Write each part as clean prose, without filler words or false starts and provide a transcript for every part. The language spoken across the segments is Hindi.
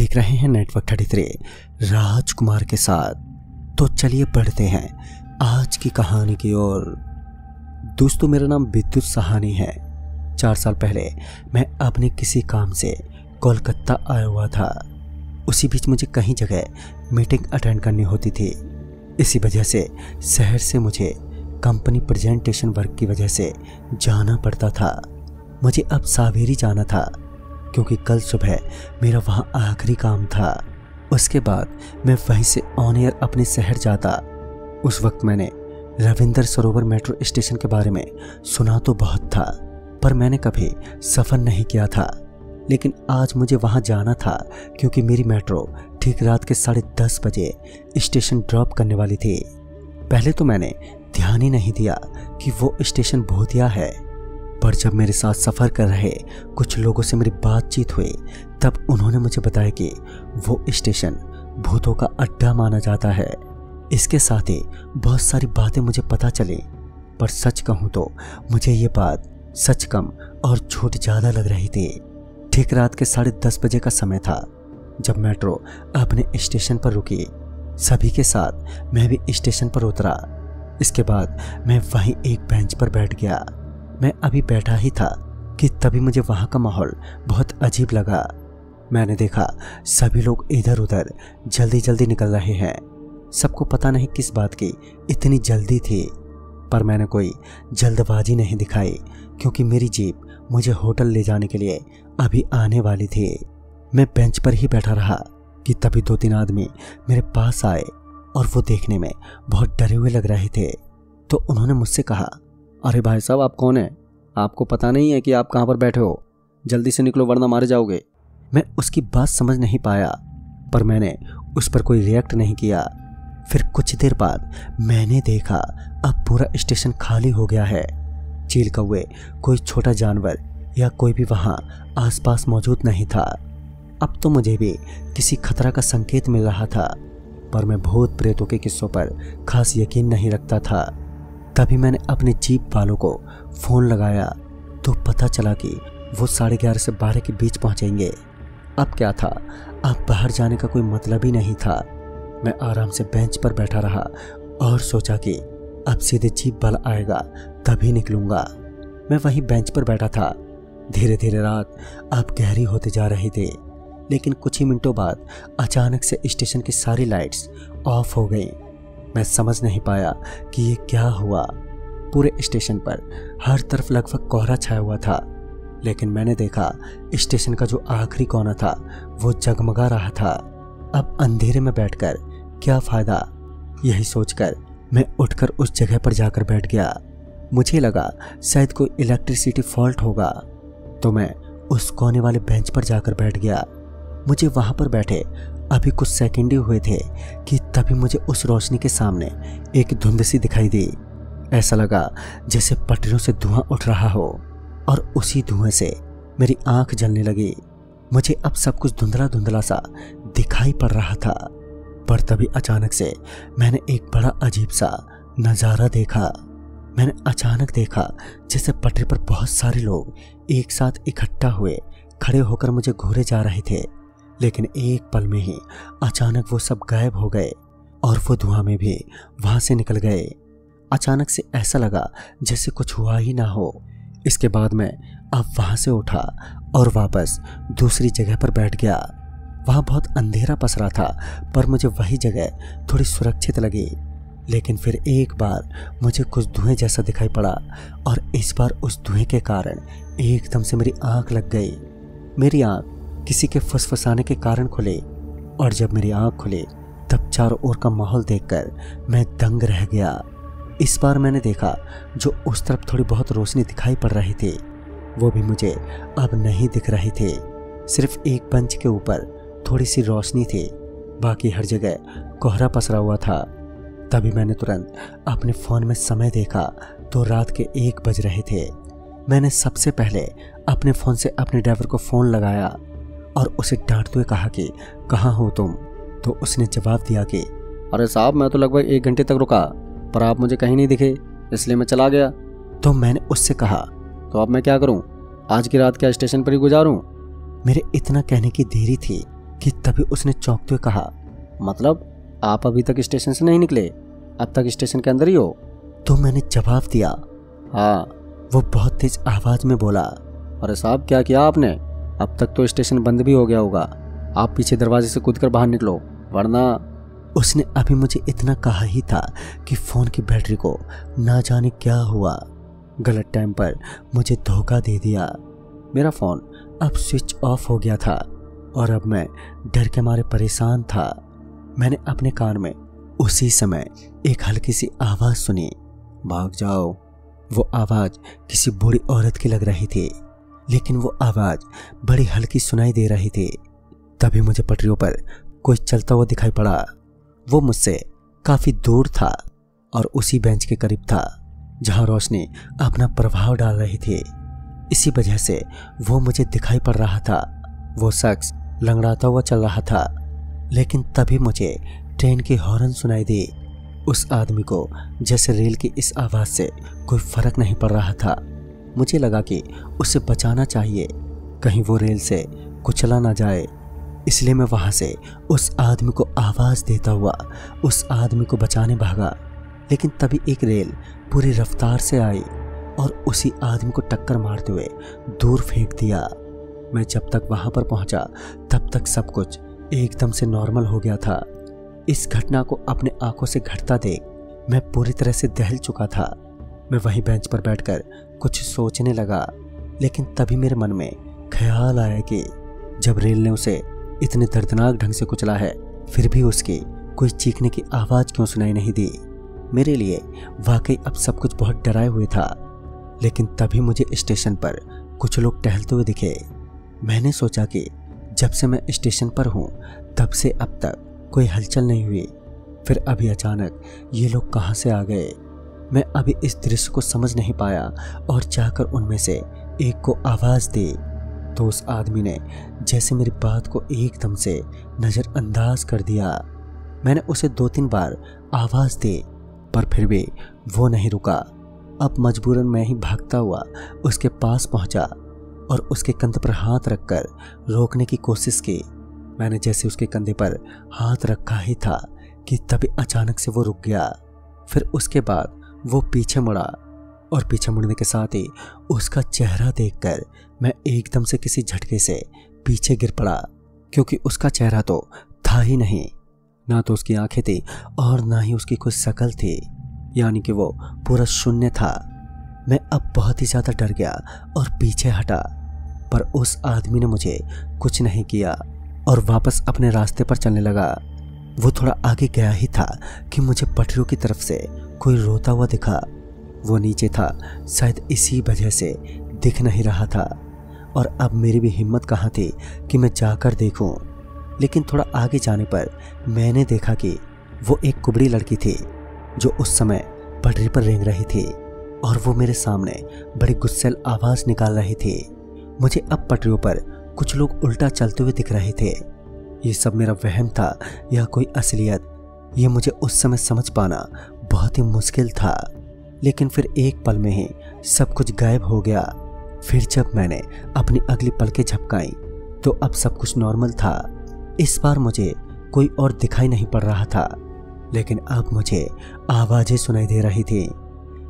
देख रहे हैं नेटवर्क 33 राजकुमार के साथ। तो चलिए बढ़ते हैं आज की कहानी की ओर। दोस्तों, मेरा नाम विद्युत सहानी है। 4 साल पहले मैं अपने किसी काम से कोलकाता आया हुआ था। उसी बीच मुझे कहीं जगह मीटिंग अटेंड करनी होती थी। इसी वजह से शहर से मुझे कंपनी प्रेजेंटेशन वर्क की वजह से जाना पड़ता था। मुझे अब सावेरी जाना था क्योंकि कल सुबह मेरा वहाँ आखिरी काम था। उसके बाद मैं वहीं से ऑन एयर अपने शहर जाता। उस वक्त मैंने रविंद्र सरोवर मेट्रो स्टेशन के बारे में सुना तो बहुत था, पर मैंने कभी सफ़र नहीं किया था। लेकिन आज मुझे वहाँ जाना था क्योंकि मेरी मेट्रो ठीक रात के 10:30 बजे स्टेशन ड्रॉप करने वाली थी। पहले तो मैंने ध्यान ही नहीं दिया कि वो स्टेशन भूतिया है, पर जब मेरे साथ सफ़र कर रहे कुछ लोगों से मेरी बातचीत हुई तब उन्होंने मुझे बताया कि वो स्टेशन भूतों का अड्डा माना जाता है। इसके साथ ही बहुत सारी बातें मुझे पता चली, पर सच कहूँ तो मुझे ये बात सच कम और झूठ ज़्यादा लग रही थी। ठीक रात के 10:30 बजे का समय था जब मेट्रो अपने स्टेशन पर रुकी। सभी के साथ मैं भी स्टेशन पर उतरा। इसके बाद मैं वहीं एक बेंच पर बैठ गया। मैं अभी बैठा ही था कि तभी मुझे वहाँ का माहौल बहुत अजीब लगा। मैंने देखा सभी लोग इधर उधर जल्दी जल्दी निकल रहे हैं। सबको पता नहीं किस बात की इतनी जल्दी थी, पर मैंने कोई जल्दबाजी नहीं दिखाई क्योंकि मेरी जीप मुझे होटल ले जाने के लिए अभी आने वाली थी। मैं बेंच पर ही बैठा रहा कि तभी 2-3 आदमी मेरे पास आए और वो देखने में बहुत डरे हुए लग रहे थे। तो उन्होंने मुझसे कहा, अरे भाई साहब, आप कौन हैं? आपको पता नहीं है कि आप कहाँ पर बैठे हो? जल्दी से निकलो वरना मारे जाओगे। मैं उसकी बात समझ नहीं पाया, पर मैंने उस पर कोई रिएक्ट नहीं किया। फिर कुछ देर बाद मैंने देखा अब पूरा स्टेशन खाली हो गया है। चील कौवे, कोई छोटा जानवर या कोई भी वहाँ आसपास मौजूद नहीं था। अब तो मुझे भी किसी खतरा का संकेत मिल रहा था, पर मैं भूत प्रेतों के किस्सों पर खास यकीन नहीं रखता था। तभी मैंने अपने जीप वालों को फ़ोन लगाया तो पता चला कि वो 11:30 से 12 के बीच पहुंचेंगे। अब क्या था, अब बाहर जाने का कोई मतलब ही नहीं था। मैं आराम से बेंच पर बैठा रहा और सोचा कि अब सीधे जीप वाला आएगा तभी निकलूंगा। मैं वहीं बेंच पर बैठा था। धीरे धीरे रात अब गहरी होती जा रही थी, लेकिन कुछ ही मिनटों बाद अचानक से स्टेशन की सारी लाइट्स ऑफ हो गई। मैं समझ नहीं पाया कि ये क्या हुआ। पूरे स्टेशन पर हर तरफ लगभग कोहरा छाया हुआ था, लेकिन मैंने देखा स्टेशन का जो आखिरी कोना था वो जगमगा रहा था। अब अंधेरे में बैठकर क्या फ़ायदा, यही सोचकर मैं उठकर उस जगह पर जाकर बैठ गया। मुझे लगा शायद कोई इलेक्ट्रिसिटी फॉल्ट होगा, तो मैं उस कोने वाले बेंच पर जाकर बैठ गया। मुझे वहाँ पर बैठे अभी कुछ सेकंड ही हुए थे कि तभी मुझे उस रोशनी के सामने एक धुंध सी दिखाई दी। ऐसा लगा जैसे पटरियों से धुआं उठ रहा हो और उसी धुएं से मेरी आंख जलने लगी। मुझे अब सब कुछ धुंधला धुंधला सा दिखाई पड़ रहा था, पर तभी अचानक से मैंने एक बड़ा अजीब सा नज़ारा देखा। मैंने अचानक देखा जैसे पटरी पर बहुत सारे लोग एक साथ इकट्ठा हुए खड़े होकर मुझे घूरे जा रहे थे, लेकिन एक पल में ही अचानक वो सब गायब हो गए और वो धुआं में भी वहां से निकल गए। अचानक से ऐसा लगा जैसे कुछ हुआ ही ना हो। इसके बाद मैं अब वहां से उठा और वापस दूसरी जगह पर बैठ गया। वहां बहुत अंधेरा पसरा था, पर मुझे वही जगह थोड़ी सुरक्षित लगी। लेकिन फिर एक बार मुझे कुछ धुएं जैसा दिखाई पड़ा और इस बार उस धुएं के कारण एकदम से मेरी आंख लग गई। मेरी आंख किसी के फुसफुसाने के कारण खुली और जब मेरी आंख खुली तब चारों ओर का माहौल देखकर मैं दंग रह गया। इस बार मैंने देखा जो उस तरफ थोड़ी बहुत रोशनी दिखाई पड़ रही थी वो भी मुझे अब नहीं दिख रही थी। सिर्फ एक बेंच के ऊपर थोड़ी सी रोशनी थी, बाकी हर जगह कोहरा पसरा हुआ था। तभी मैंने तुरंत अपने फ़ोन में समय देखा तो रात के 1 बज रहे थे। मैंने सबसे पहले अपने फ़ोन से अपने ड्राइवर को फ़ोन लगाया और उसे डांटते हुए कहा कि कहाँ हो तुम? तो उसने जवाब दिया कि अरे साहब, मैं तो लगभग 1 घंटे तक रुका, पर आप मुझे कहीं नहीं दिखे, इसलिए मैं चला गया। तो मैंने उससे कहा, तो अब मैं क्या करूं? आज की रात क्या स्टेशन पर ही गुजारूं? मेरे इतना कहने की देरी थी कि तभी उसने चौंकते हुए कहा, मतलब आप अभी तक स्टेशन से नहीं निकले, अब तक स्टेशन के अंदर ही हो? तो मैंने जवाब दिया। हाँ। वो बहुत तेज आवाज में बोला, अरे साहब क्या किया आपने? अब तक तो स्टेशन बंद भी हो गया होगा, आप पीछे दरवाजे से कूदकर बाहर निकलो वरना। उसने अभी मुझे इतना कहा ही था कि फोन की बैटरी को ना जाने क्या हुआ, गलत टाइम पर मुझे धोखा दे दिया। मेरा फोन अब स्विच ऑफ हो गया था और अब मैं डर के मारे परेशान था। मैंने अपने कान में उसी समय एक हल्की सी आवाज सुनी, भाग जाओ। वो आवाज किसी बूढ़ी औरत की लग रही थी, लेकिन वो आवाज बड़ी हल्की सुनाई दे रही थी। तभी मुझे पटरियों पर कोई चलता हुआ दिखाई पड़ा। वो मुझसे काफी दूर था और उसी बेंच के करीब था जहां रोशनी अपना प्रभाव डाल रही थी। इसी वजह से वो मुझे दिखाई पड़ रहा था। वो शख्स लंगड़ाता हुआ चल रहा था, लेकिन तभी मुझे ट्रेन की हॉर्न सुनाई दी। उस आदमी को जैसे रेल की इस आवाज से कोई फर्क नहीं पड़ रहा था। मुझे लगा कि उसे बचाना चाहिए, कहीं वो रेल से कुचला ना जाए, इसलिए मैं वहां से उस आदमी को आवाज देता हुआ उस आदमी को बचाने भागा। लेकिन तभी एक रेल पूरी रफ्तार से आई और उसी आदमी को टक्कर मारते हुए दूर फेंक दिया। मैं जब तक वहां पर पहुंचा तब तक सब कुछ एकदम से नॉर्मल हो गया था। इस घटना को अपने आंखों से घटता देख मैं पूरी तरह से दहल चुका था। मैं वहीं बेंच पर बैठकर कुछ सोचने लगा, लेकिन तभी मेरे मन में ख्याल आया कि जब रेल ने उसे इतने दर्दनाक ढंग से कुचला है, फिर भी उसकी कोई चीखने की आवाज क्यों सुनाई नहीं दी। मेरे लिए वाकई अब सब कुछ बहुत डराए हुए था। लेकिन तभी मुझे स्टेशन पर कुछ लोग टहलते हुए दिखे। मैंने सोचा कि जब से मैं स्टेशन पर हूं तब से अब तक कोई हलचल नहीं हुई, फिर अभी अचानक ये लोग कहां से आ गए। मैं अभी इस दृश्य को समझ नहीं पाया और जाकर उनमें से एक को आवाज दी तो उस आदमी ने जैसे मेरी बात को एकदम से नजरअंदाज कर दिया। मैंने उसे 2-3 बार आवाज दी पर फिर भी वो नहीं रुका। अब मजबूरन मैं ही भागता हुआ उसके पास पहुंचा और उसके कंधे पर हाथ रखकर रोकने की कोशिश की। मैंने जैसे उसके कंधे पर हाथ रखा ही था कि तभी अचानक से वो रुक गया। फिर उसके बाद वो पीछे मुड़ा और पीछे मुड़ने के साथ ही उसका चेहरा देखकर मैं एकदम से किसी झटके से पीछे गिर पड़ा, क्योंकि उसका चेहरा तो था ही नहीं, ना तो उसकी आंखें थी और ना ही उसकी कोई शक्ल थी, यानी कि वो पूरा शून्य था। मैं अब बहुत ही ज्यादा डर गया और पीछे हटा, पर उस आदमी ने मुझे कुछ नहीं किया और वापस अपने रास्ते पर चलने लगा। वो थोड़ा आगे गया ही था कि मुझे पटरियों की तरफ से कोई रोता हुआ दिखा। वो नीचे था, शायद इसी वजह से दिख नहीं रहा था और अब मेरी भी हिम्मत कहाँ थी कि मैं जाकर देखूं। लेकिन थोड़ा आगे जाने पर मैंने देखा कि वो एक कुबड़ी लड़की थी जो उस समय पटरी पर रेंग रही थी और वो मेरे सामने बड़ी गुस्सैल आवाज निकाल रही थी। मुझे अब पटरियों पर कुछ लोग उल्टा चलते हुए दिख रहे थे। ये सब मेरा वहम था या कोई असलियत, ये मुझे उस समय समझ पाना बहुत ही मुश्किल था। लेकिन फिर एक पल में ही सब कुछ गायब हो गया। फिर जब मैंने अपनी अगली पलकें झपकाई तो अब सब कुछ नॉर्मल था। इस बार मुझे कोई और दिखाई नहीं पड़ रहा था, लेकिन अब मुझे आवाजें सुनाई दे रही थी।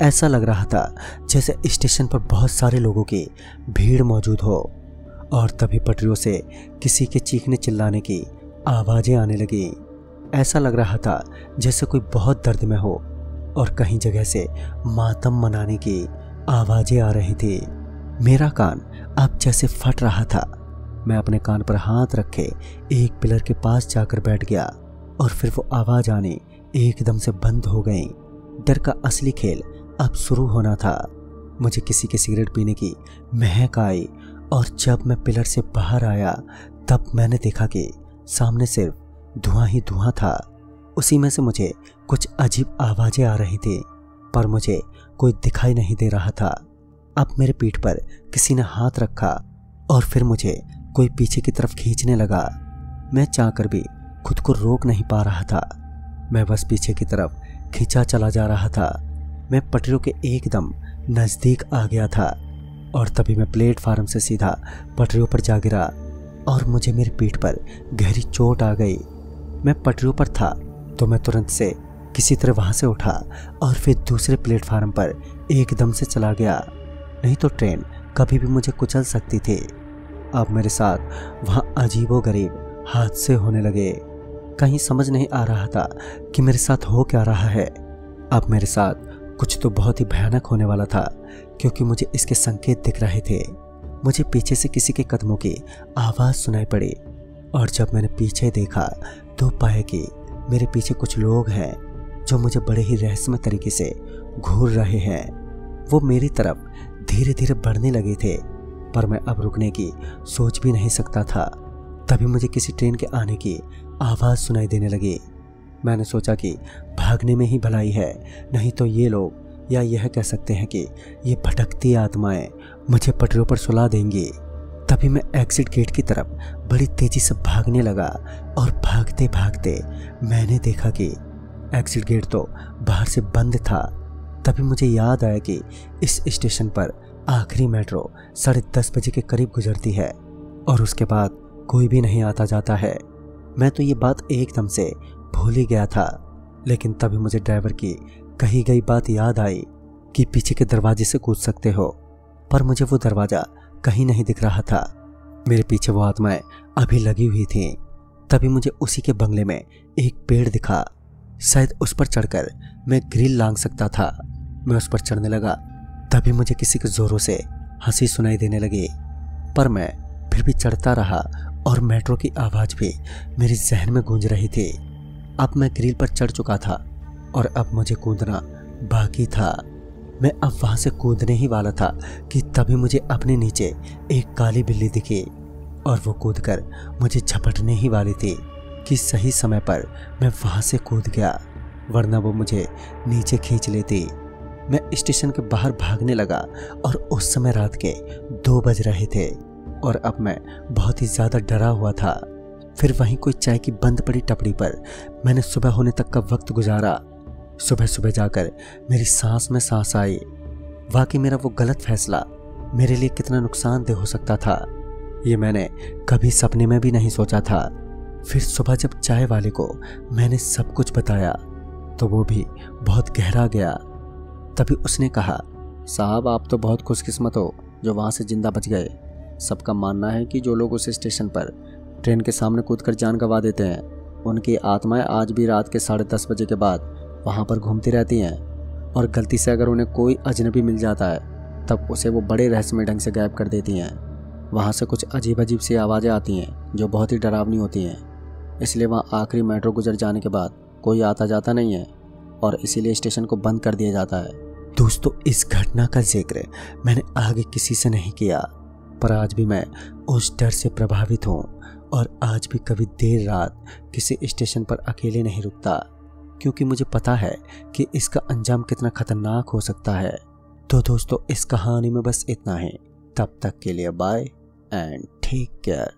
ऐसा लग रहा था जैसे स्टेशन पर बहुत सारे लोगों की भीड़ मौजूद हो। और तभी पटरियों से किसी के चीखने चिल्लाने की आवाजें आने लगी। ऐसा लग रहा था जैसे कोई बहुत दर्द में हो और कहीं जगह से मातम मनाने की आवाजें आ रही थी। मेरा कान अब जैसे फट रहा था। मैं अपने कान पर हाथ रखे एक पिलर के पास जाकर बैठ गया और फिर वो आवाज आनी एकदम से बंद हो गई। डर का असली खेल अब शुरू होना था। मुझे किसी के सिगरेट पीने की महक आई और जब मैं पिलर से बाहर आया तब मैंने देखा कि सामने सिर्फ धुआं ही धुआं था। उसी में से मुझे कुछ अजीब आवाजें आ रही थी, पर मुझे कोई दिखाई नहीं दे रहा था। अब मेरे पीठ पर किसी ने हाथ रखा और फिर मुझे कोई पीछे की तरफ खींचने लगा। मैं चाहकर भी खुद को रोक नहीं पा रहा था। मैं बस पीछे की तरफ खींचा चला जा रहा था। मैं पटरियों के एकदम नजदीक आ गया था और तभी मैं प्लेटफार्म से सीधा पटरियों पर जा गिरा और मुझे मेरी पीठ पर गहरी चोट आ गई। मैं पटरियों पर था तो मैं तुरंत से किसी तरह वहां से उठा और फिर दूसरे प्लेटफार्म पर एकदम से चला गया, नहीं तो ट्रेन कभी भी मुझे कुचल सकती थी। अब मेरे साथ वहां अजीबोगरीब हादसे होने लगे। कहीं समझ नहीं आ रहा था कि मेरे साथ हो क्या रहा है। अब मेरे साथ कुछ तो बहुत ही भयानक होने वाला था, क्योंकि मुझे इसके संकेत दिख रहे थे। मुझे पीछे से किसी के कदमों की आवाज़ सुनाई पड़ी और जब मैंने पीछे देखा तो पाया कि मेरे पीछे कुछ लोग हैं जो मुझे बड़े ही रहस्यमय तरीके से घूर रहे हैं। वो मेरी तरफ धीरे धीरे बढ़ने लगे थे, पर मैं अब रुकने की सोच भी नहीं सकता था। तभी मुझे किसी ट्रेन के आने की आवाज़ सुनाई देने लगी। मैंने सोचा कि भागने में ही भलाई है, नहीं तो ये लोग, या यह कह सकते हैं कि ये भटकती आत्माएं मुझे पटरियों पर सुला देंगी। तभी मैं एग्जिट गेट की तरफ बड़ी तेजी से भागने लगा और भागते भागते मैंने देखा कि एग्जिट गेट तो बाहर से बंद था। तभी मुझे याद आया कि इस स्टेशन पर आखिरी मेट्रो 10:30 बजे के करीब गुजरती है और उसके बाद कोई भी नहीं आता जाता है। मैं तो ये बात एकदम से भूल ही गया था, लेकिन तभी मुझे ड्राइवर की कही गई बात याद आई कि पीछे के दरवाजे से कूद सकते हो, पर मुझे वो दरवाजा कहीं नहीं दिख रहा था। मेरे पीछे वो आत्माएं अभी लगी हुई थीं। तभी मुझे उसी के बंगले में एक पेड़ दिखा। शायद उस पर चढ़कर मैं ग्रिल लांघ सकता था। मैं उस पर चढ़ने लगा, तभी मुझे किसी के जोरों से हंसी सुनाई देने लगी, पर मैं फिर भी चढ़ता रहा और मेट्रो की आवाज़ भी मेरे जहन में गूंज रही थी। अब मैं ग्रिल पर चढ़ चुका था और अब मुझे कूदना बाकी था। मैं अब वहां से कूदने ही वाला था कि तभी मुझे अपने नीचे एक काली बिल्ली दिखी और वो कूदकर मुझे झपटने ही वाली थी कि सही समय पर मैं वहां से कूद गया, वरना वो मुझे नीचे खींच लेती। मैं स्टेशन के बाहर भागने लगा और उस समय रात के 2 बज रहे थे और अब मैं बहुत ही ज़्यादा डरा हुआ था। फिर वहीं कोई चाय की बंद पड़ी टपरी पर मैंने सुबह होने तक का वक्त गुजारा। सुबह सुबह जाकर मेरी सांस में सांस आई। वाकई मेरा वो गलत फैसला मेरे लिए कितना नुकसानदेह हो सकता था, ये मैंने कभी सपने में भी नहीं सोचा था। फिर सुबह जब चाय वाले को मैंने सब कुछ बताया तो वो भी बहुत गहरा गया। तभी उसने कहा, साहब आप तो बहुत खुशकिस्मत हो जो वहाँ से जिंदा बच गए। सबका मानना है कि जो लोग उस स्टेशन पर ट्रेन के सामने कूदकर जान गंवा देते हैं, उनकी आत्माएं आज भी रात के 10:30 बजे के बाद वहाँ पर घूमती रहती हैं और गलती से अगर उन्हें कोई अजनबी मिल जाता है तब उसे वो बड़े रहस्यमय ढंग से गायब कर देती हैं। वहाँ से कुछ अजीब अजीब सी आवाज़ें आती हैं जो बहुत ही डरावनी होती हैं, इसलिए वहाँ आखिरी मेट्रो गुजर जाने के बाद कोई आता जाता नहीं है और इसीलिए स्टेशन को बंद कर दिया जाता है। दोस्तों, इस घटना का जिक्र मैंने आगे किसी से नहीं किया, पर आज भी मैं उस डर से प्रभावित हूँ और आज भी कभी देर रात किसी स्टेशन पर अकेले नहीं रुकता, क्योंकि मुझे पता है कि इसका अंजाम कितना खतरनाक हो सकता है। तो दोस्तों, इस कहानी में बस इतना ही। तब तक के लिए बाय एंड टेक केयर।